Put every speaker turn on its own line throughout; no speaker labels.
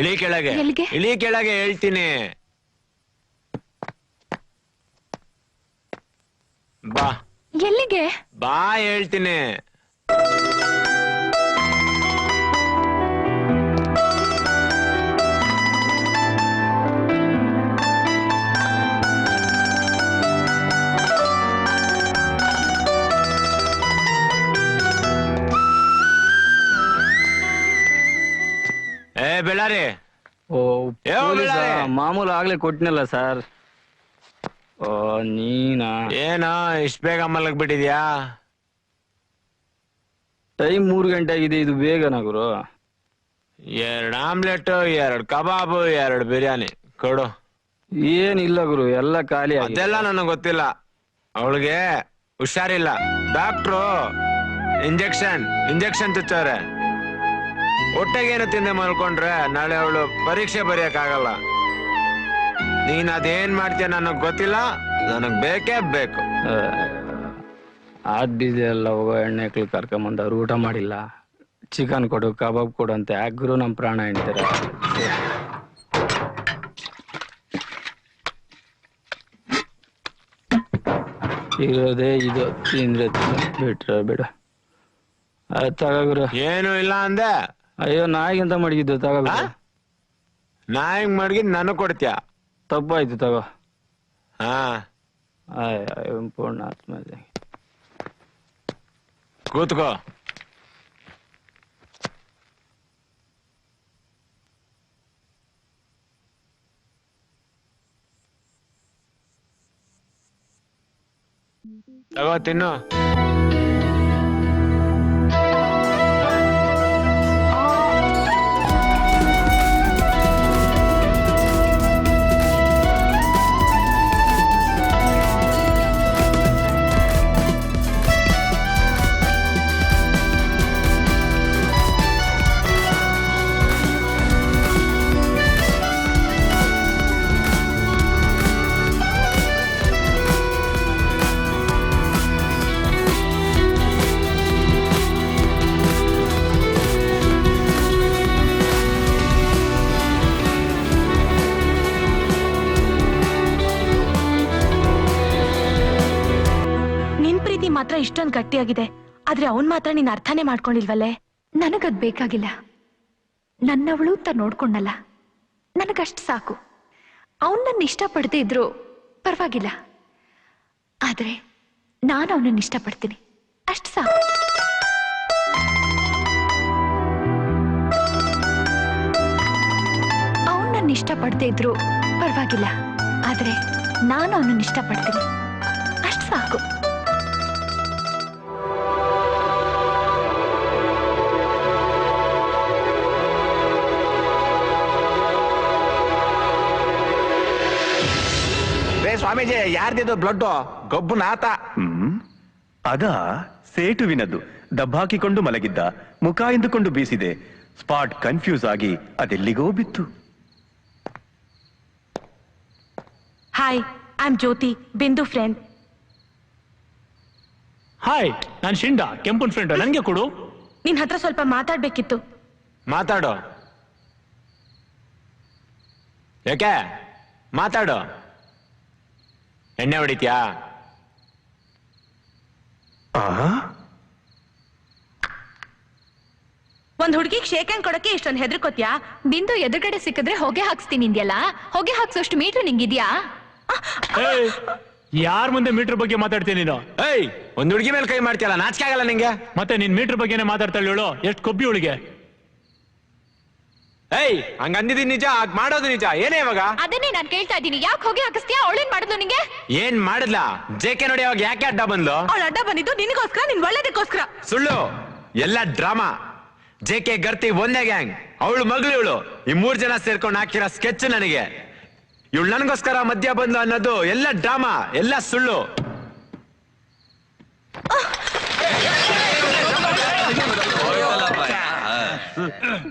ಇಳಿ ಕೆಳಗೆ
ಎಲ್ಲಿಗೆ?
ಇಳಿ ಕೆಳಗೆ ಹೇಳ್ತೀನಿ ಬಾ
ಎಲ್ಲಿಗೆ?
ಬಾ ಹೇಳ್ತೀನಿ ಬೆಳ್ಳಾರಿ
ಓ ಮಾಮೂಲು ಆಗ್ಲೇ ಕೊಟ್ನಲ್ಲ ಸರ್. ಓ ನೀನಾ?
ಏನೋ ಇಷ್ಟ ಬೇಗ ಮಲಗ್ ಬಿಟ್ಟಿದ್ಯಾ?
ಟೈಮ್ 3 ಗಂಟೆ ಆಗಿದೆ, ಇದು ಬೇಗನಾ ಗುರು?
2 ಆಮ್ಲೆಟ್, 2 ಕಬಾಬು, 2 ಬಿರಿಯಾನಿ ಕೊಡು.
ಏನಿಲ್ಲ ಗುರು, ಎಲ್ಲ ಖಾಲಿ.
ಅದೆಲ್ಲ ನನಗೆ ಗೊತ್ತಿಲ್ಲ. ಅವಳಿಗೆ ಹುಷಾರಿಲ್ಲ, ಡಾಕ್ಟ್ರು ಇಂಜೆಕ್ಷನ್ ಚುಚ್ಚವ್ರೆ. ಹೊಟ್ಟೆಗೇನು ತಿಂದೆ ಮಲ್ಕೊಂಡ್ರೆ ನಾಳೆ ಅವಳು ಪರೀಕ್ಷೆ ಬರೆಯಕ್ಕಾಗಲ್ಲ. ನೀನ್ ಅದೇನ್ ಮಾಡ್ತೀಯ ನನಗ್ ಗೊತ್ತಿಲ್ಲ, ನನಗ್ ಬೇಕೇ ಬೇಕು.
ಎಲ್ಲ ಹೋಗೋ ಹೆಣ್ಣೆಕ್ಳು ಕರ್ಕೊಂಬಂದು ಅವ್ರು ಊಟ ಮಾಡಿಲ್ಲ. ಚಿಕನ್ ಕೊಡು, ಕಬಾಬ್ ಕೊಡು ಅಂತ ಯಾಕ್ರು ನಮ್ ಪ್ರಾಣ ಹೇಳ್ತಾರೆ. ಇರೋದೇ ಇದು, ತಿಂದ್ರೆ ಬಿಟ್ರೆ ಬಿಡು. ತಗೋಗುರು.
ಏನು ಇಲ್ಲ ಅಂದೆ?
ಅಯ್ಯೋ ನಾಯಿಗಿಂತ ಮಡಗಿದ್ದು, ತಗೋಗುರು.
ನಾಯಿಗ್ ಮಡಗಿದ್ ನನಗ್ ಕೊಡ್ತೀಯ?
ತಪ್ಪಾಯ್ತು, ತಗೋ.
ಹಾ
ಪೂರ್ಣಾತ್ಮ
ಕೂತ್ಕೋ. ತಗೋ ತಿನ್ನು.
ಮಾತ್ರ ಇಷ್ಟೊಂದು ಗಟ್ಟಿಯಾಗಿದೆ, ಆದ್ರೆ ಅವನ್ ಮಾತ್ರ ನೀನ್ ಅರ್ಥನೇ ಮಾಡ್ಕೊಂಡಿಲ್ವಲ್ಲೇ.
ನನಗದ್ ಬೇಕಾಗಿಲ್ಲ. ನನ್ನವಳು ಅಂತ ನೋಡ್ಕೊಂಡಲ್ಲ, ನನಗಷ್ಟು ಸಾಕು. ಅವನ್ ನನ್ನ ಇಷ್ಟಪಡದೇ ಇದ್ರು ಪರವಾಗಿಲ್ಲ, ಆದ್ರೆ ನಾನು ಅವನನ್ನ ಇಷ್ಟಪಡ್ತೀನಿ, ಅಷ್ಟು ಸಾಕು. ಅವನ್ ನನ್ನ ಇಷ್ಟಪಡದೇ ಇದ್ರು ಪರವಾಗಿಲ್ಲ, ಆದ್ರೆ ನಾನು ಅವನನ್ನ ಇಷ್ಟಪಡ್ತೀನಿ, ಅಷ್ಟು ಸಾಕು.
ಸ್ವಾಮೀಜಿ, ಯಾರ್ದಿದು ಬ್ಲಡ್? ಗೊಬ್ಬನಾಥ.
ಅದ ಸೇಟುವಿನದ್ದು. ದಬ್ಬಾಕಿಕೊಂಡು ಮಲಗಿದ್ದ, ಮುಖ ಎಂದುಕೊಂಡು ಬೀಸಿದೆ. ಸ್ಪಾಟ್ ಕನ್ಫ್ಯೂಸ್ ಆಗಿ ಅದೆಲ್ಲಿಗೋ ಬಿತ್ತು.
ಹಾಯ್, ಐ ಆಮ್ ಜ್ಯೋತಿ, ಬಿಂದು ಫ್ರೆಂಡ್.
ಹಾಯ್, ನಾನ್ ಶಿಂಡ, ಕೆಂಪನ್ ಫ್ರೆಂಡ್. ನನ್ಗೆ ಕೊಡು.
ನಿನ್ ಹತ್ರ ಸ್ವಲ್ಪ ಮಾತಾಡ್ಬೇಕಿತ್ತು.
ಮಾತಾಡೋ. ಯಾಕೆ ಮಾತಾಡೋ? ಎಣ್ಣೆ ಹೊಡಿತ್ಯಾ?
ಒಂದ್ ಹುಡುಗಿಗೆ ಶೇಕ್ ಹ್ಯಾಂಡ್ ಕೊಡಕ್ಕೆ ಇಷ್ಟೊಂದು ಹೆದರ್ಕೋತ್ಯಾ?
ಬಿಂದು ಎದುರುಗಡೆ ಸಿಕ್ಕಿದ್ರೆ ಹೊಗೆ ಹಾಕ್ಸ್ತೀನಿ ಇಂದ್ಯಲ್ಲ, ಹೊಗೆ ಹಾಕ್ಸೋಷ್ಟು ಮೀಟ್ರ್ ನಿಂಗಿದ್ಯಾ?
ಯಾರ ಮುಂದೆ ಮೀಟರ್ ಬಗ್ಗೆ ಮಾತಾಡ್ತೀನಿ ನೀನು?
ಏಯ್, ಒಂದ್ ಹುಡುಗಿ ಮೇಲೆ ಕೈ ಮಾಡ್ತೀಯಲ್ಲ, ನಾಚಿಕೆ ಆಗಲ್ಲ ನಿಂಗೆ?
ಮತ್ತೆ ನಿನ್ ಮೀಟರ್ ಬಗ್ಗೆನೇ ಮಾತಾಡ್ತಾಳೆ ಹೇಳು. ಎಷ್ಟು ಕೊಬ್ಬಿ ಅವಳಿಗೆ.
ಏಯ್, ಹಂಗ ಅಂದಿದ್ದೀನಿ ನಿಜ, ಹಾಗ್ ಮಾಡೋದು ನಿಜ. ಏನೇ ಇವಾಗ?
ಅದನ್ನೇ ನಾನ್ ಕೇಳ್ತಾ ಇದ್ದೀನಿ, ಯಾಕೆ ಹೊಗೆ ಹಾಕಿಸ್ತೀಯಾ? ಅವಳೇನ್ ಮಾಡಿದ್ಲು ನಿಂಗೆ?
ಏನ್ ಮಾಡಿದ್ಲಾ? ಜೆಕೆ ನೋಡಿ ಅವಾಗ ಯಾಕೆ ಅಡ್ಡ ಬಂದ್ಲು?
ಅವಳ ಅಡ್ಡ ಬಂದಿದ್ದು ನಿನಗೋಸ್ಕರ, ನಿನ್ ಒಳ್ಳೇದಕ್ಕೋಸ್ಕರ.
ಸುಳ್ಳು, ಎಲ್ಲ ಡ್ರಾಮಾ. ಜೆಕೆ ಗರ್ತಿ ಒಂದೇ ಗ್ಯಾಂಗ್, ಅವಳು ಮಗಳು ಇವಳು. ಈ 3 ಜನ ಸೇರ್ಕೊಂಡು ಹಾಕಿರೋ ಸ್ಕೆಚ್ ನನಗೆ. ಇವಳು ನನ್ಗೋಸ್ಕರ ಮಧ್ಯ ಬಂದ್ಲು ಅನ್ನೋದು ಎಲ್ಲ ಡ್ರಾಮಾ, ಎಲ್ಲ ಸುಳ್ಳು.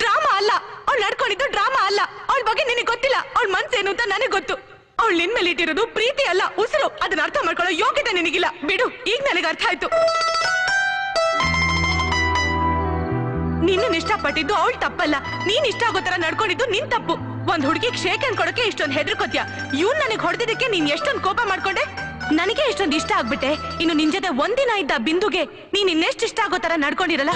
ಡ್ರಾಮಾ ಅಲ್ಲ, ಅವಳು ನಡ್ಕೊಂಡಿದ್ದು ಡ್ರಾಮಾ ಅಲ್ಲ. ಅವಳ ಬಗ್ಗೆ ನಿನಗೆ ಗೊತ್ತಿಲ್ಲ, ಅವಳ ಮನ್ಸೇನು ಅಂತ ನನಗೆ ಗೊತ್ತು. ಅವಳು ನಿನ್ ಮೇಲೆ ಇಟ್ಟಿರೋದು ಪ್ರೀತಿ ಅಲ್ಲ, ಉಸಿರು. ಅದನ್ನ ಅರ್ಥ ಮಾಡ್ಕೊಳ್ಳೋ ಯೋಗ್ಯತೆ ನಿನಗಿಲ್ಲ. ಬಿಡು, ಈಗ ನನಗೆ ಅರ್ಥ ಆಯ್ತು. ನಿನ್ನ ಇಷ್ಟಪಟ್ಟಿದ್ದು ಅವಳು ತಪ್ಪಲ್ಲ, ನೀನ್ ಇಷ್ಟ ಆಗೋ ತರ ನಡ್ಕೊಂಡಿದ್ದು ನಿನ್ ತಪ್ಪು. ಒಂದ್ ಹುಡುಗಿಗೆ ಶೇಕ್ ಹ್ಯಾಂಡ್ ಕೊಡಕ್ಕೆ ಇಷ್ಟೊಂದು ಹೆದರ್ಕೋತ್ಯ. ಇವ್ನ್ ನನಗ್ ಹೊಡೆದಿದ್ದಕ್ಕೆ ನೀನ್ ಎಷ್ಟೊಂದು ಕೋಪ ಮಾಡ್ಕೊಂಡೆ. ನನಗೆ ಇಷ್ಟೊಂದು ಇಷ್ಟ ಆಗ್ಬಿಟ್ಟೆ, ಇನ್ನು ನಿನ್ ಜೊತೆ ಒಂದಿನ ಇದ್ದ ಬಿಂದುಗೆ ನೀನ್ ಇನ್ನೆಷ್ಟು ಇಷ್ಟ ಆಗೋ ತರ ನಡ್ಕೊಂಡಿರಲ್ಲ.